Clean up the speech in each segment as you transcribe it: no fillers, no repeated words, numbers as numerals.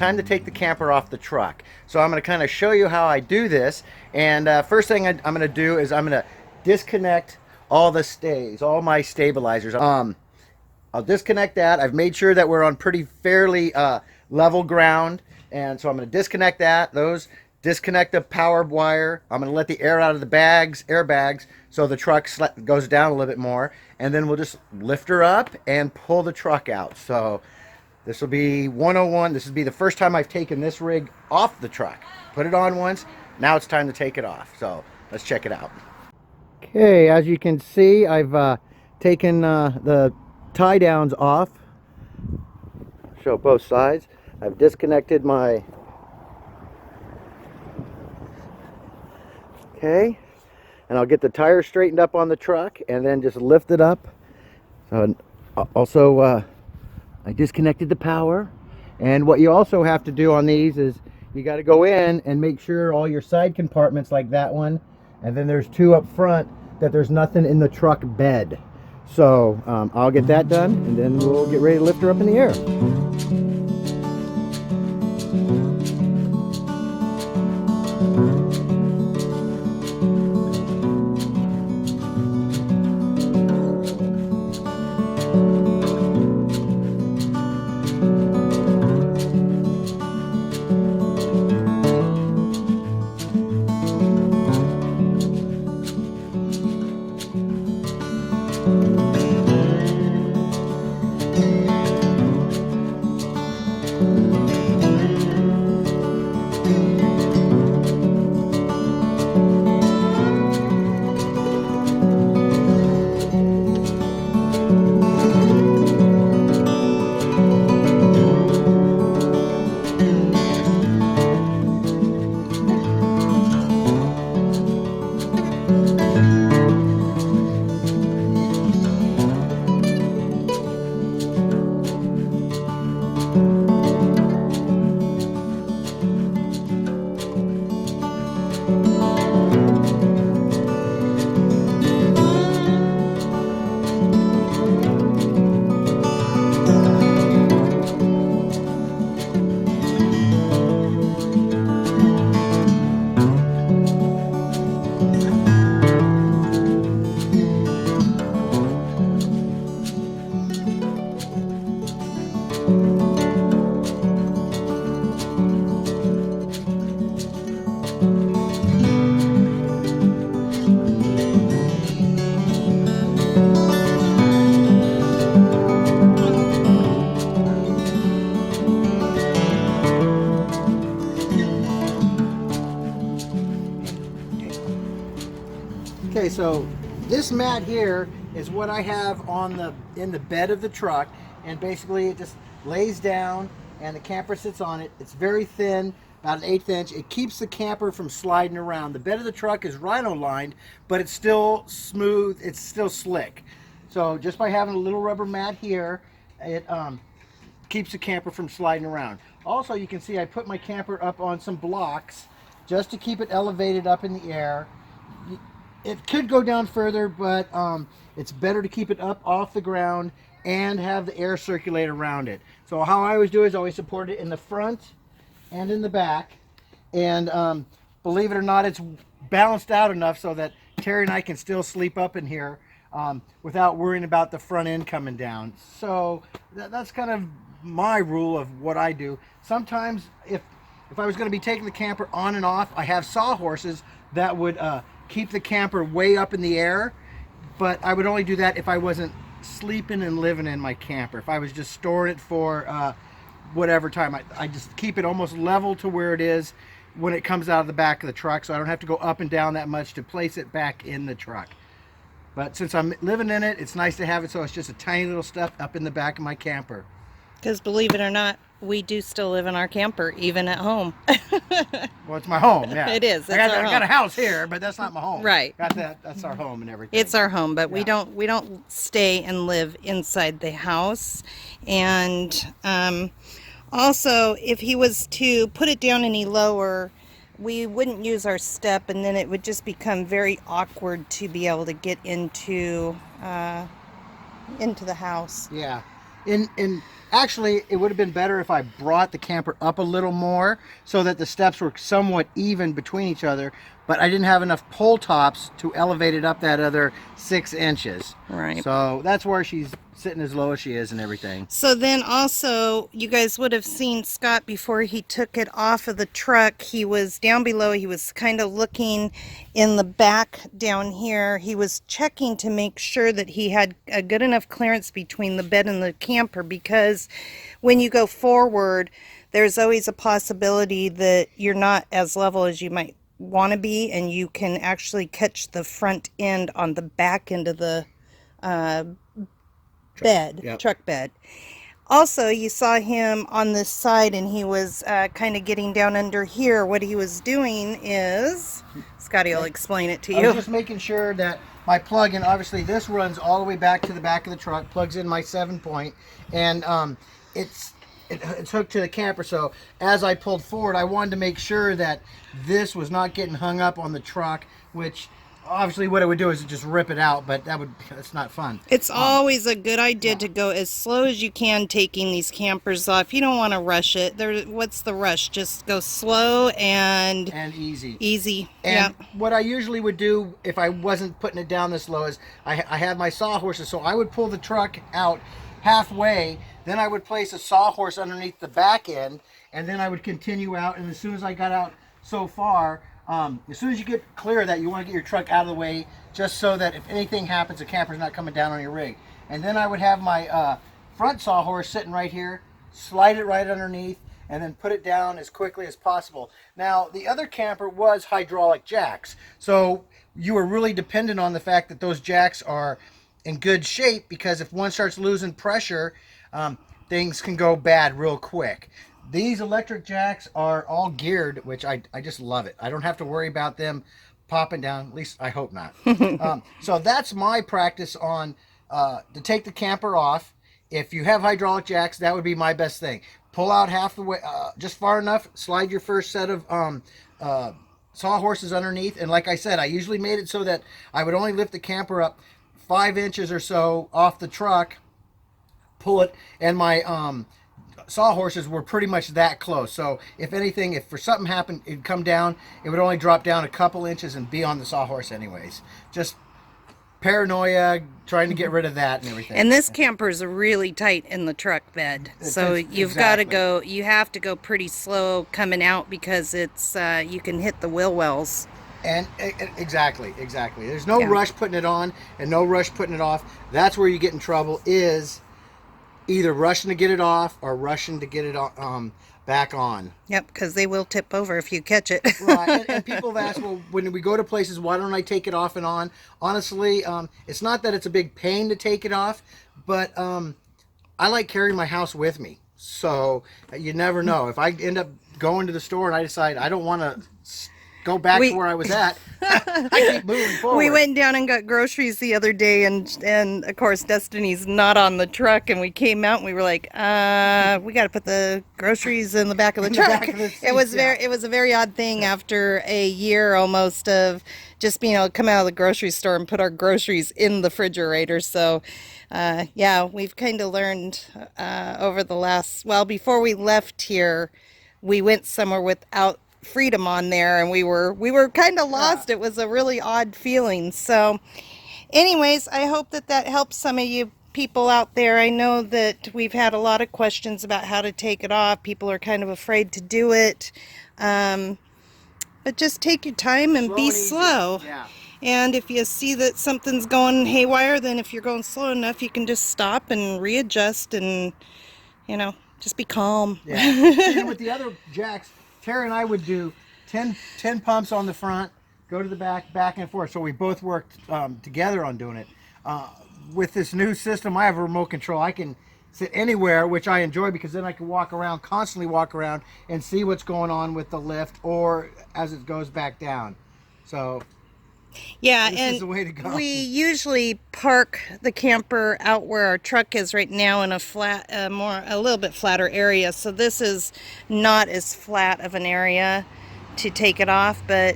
time to take the camper off the truck. So I'm going to kind of show you how I do this. And first thing I'm going to do is I'm going to disconnect all the stays, all my stabilizers. I'll disconnect that. I've made sure that we're on pretty fairly level ground. And so I'm going to disconnect those, disconnect the power wire. I'm going to let the air out of the airbags, so the truck goes down a little bit more. And then we'll just lift her up and pull the truck out. So this will be 101. This will be the first time I've taken this rig off the truck. Put it on once. Now it's time to take it off. So let's check it out. Okay, as you can see, I've taken the tie downs off. Show both sides. I've disconnected my... Okay, and I'll get the tires straightened up on the truck and then just lift it up. So also I disconnected the power. And what you also have to do on these is you got to go in and make sure all your side compartments, like that one, and then there's two up front, that there's nothing in the truck bed. So I'll get that done, and then we'll get ready to lift her up in the air. Okay, so this mat here is what I have on in the bed of the truck, and basically it just lays down and the camper sits on it. It's very thin, about an 1/8 inch. It keeps the camper from sliding around. The bed of the truck is rhino lined, but it's still smooth, it's still slick. So just by having a little rubber mat here, it keeps the camper from sliding around. Also, you can see I put my camper up on some blocks just to keep it elevated up in the air. It could go down further, but it's better to keep it up off the ground and have the air circulate around it. So how I always do is always support it in the front and in the back. And believe it or not, it's balanced out enough so that Terry and I can still sleep up in here without worrying about the front end coming down. So that's kind of my rule of what I do. Sometimes if I was going to be taking the camper on and off, I have sawhorses that would keep the camper way up in the air, but I would only do that if I wasn't sleeping and living in my camper. If I was just storing it for whatever time, I just keep it almost level to where it is when it comes out of the back of the truck, so I don't have to go up and down that much to place it back in the truck. But since I'm living in it, it's nice to have it so it's just a tiny little stuff up in the back of my camper. Because believe it or not, we do still live in our camper, even at home. Well, it's my home, yeah. It is. I got a house here, but that's not my home. Right. That's our home and everything. It's our home, but Yeah. we don't stay and live inside the house. And also, if he was to put it down any lower, we wouldn't use our step, and then it would just become very awkward to be able to get into the house. Yeah. In actually, it would have been better if I brought the camper up a little more so that the steps were somewhat even between each other, but I didn't have enough pole tops to elevate it up that other 6 inches. Right. So that's where she's sitting as low as she is and everything. So then also, you guys would have seen Scott before he took it off of the truck. He was down below. He was kind of looking in the back down here. He was checking to make sure that he had a good enough clearance between the bed and the camper, because when you go forward, there's always a possibility that you're not as level as you might want to be, and you can actually catch the front end on the back end of the bed, Yep. truck bed. Also, you saw him on this side, and he was kind of getting down under here. What he was doing is, Scotty will explain it to I was you. just making sure that my plug-in, obviously this runs all the way back to the back of the truck, plugs in my 7-point, and it's hooked to the camper. So as I pulled forward, I wanted to make sure that this was not getting hung up on the truck, which obviously what it would do is just rip it out, but that's not fun. It's always a good idea to go as slow as you can taking these campers off. You don't want to rush it. What's the rush? Just go slow and easy. Easy. And Yeah. what I usually would do if I wasn't putting it down this low is I had my sawhorses, so I would pull the truck out halfway, then I would place a sawhorse underneath the back end, and then I would continue out, and as soon as I got out so far, as soon as you get clear of that, you want to get your truck out of the way, just so that if anything happens, the camper's not coming down on your rig. And then I would have my front sawhorse sitting right here, slide it right underneath, and then put it down as quickly as possible. Now, the other camper was hydraulic jacks, so you were really dependent on the fact that those jacks are in good shape, because if one starts losing pressure, things can go bad real quick. These electric jacks are all geared, which I just love it. I don't have to worry about them popping down. At least I hope not. So that's my practice on to take the camper off. If you have hydraulic jacks, that would be my best thing. Pull out half the way, just far enough, slide your first set of sawhorses underneath. And like I said, I usually made it so that I would only lift the camper up 5 inches or so off the truck, pull it, and my sawhorses were pretty much that close. So if anything, if for something happened, it'd come down, it would only drop down a couple inches and be on the sawhorse anyways. Just paranoia, trying to get rid of that and everything. And this camper is really tight in the truck bed, so you've got to go. You have to go pretty slow coming out, because it's you can hit the wheel wells. And exactly. There's no rush putting it on and no rush putting it off. That's where you get in trouble, is either rushing to get it off or rushing to get it back on. Yep, because they will tip over if you catch it. Right, and people have asked, well, when we go to places, why don't I take it off and on? Honestly, it's not that it's a big pain to take it off, but I like carrying my house with me. So you never know. If I end up going to the store and I decide I don't want to go back to where I was at, I keep moving forward. We went down and got groceries the other day, and of course Destiny's not on the truck, and we came out and we were like, we got to put the groceries in the back of the truck. It was a very odd thing after a year almost of just being able to come out of the grocery store and put our groceries in the refrigerator. So yeah, we've kind of learned over the last, well, before we left here, we went somewhere without freedom on there, and we were kind of lost. It was a really odd feeling. So anyways, I hope that helps some of you people out there. I know that we've had a lot of questions about how to take it off. People are kind of afraid to do it, but just take your time and be slow. And if you see that something's going haywire, then if you're going slow enough, you can just stop and readjust, and just be calm. And with the other jacks, Terry and I would do 10 pumps on the front, go to the back and forth. So we both worked together on doing it. With this new system, I have a remote control. I can sit anywhere, which I enjoy, because then I can constantly walk around and see what's going on with the lift or as it goes back down. So yeah, this and is the way to go. We usually park the camper out where our truck is right now, in a little bit flatter area. So this is not as flat of an area to take it off, but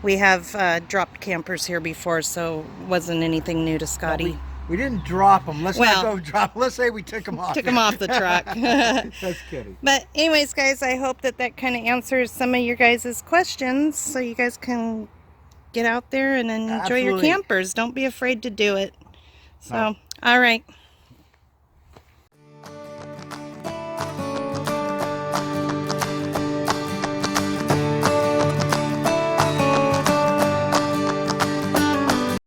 we have dropped campers here before, so it wasn't anything new to Scotty. We didn't drop them. Let's Well, not go drop. Let's say we took them off. took them off the truck. That's kidding. But anyways, guys, I hope that kind of answers some of your guys' questions, so you guys can get out there and enjoy your Absolutely. campers. Don't be afraid to do it. So, all right.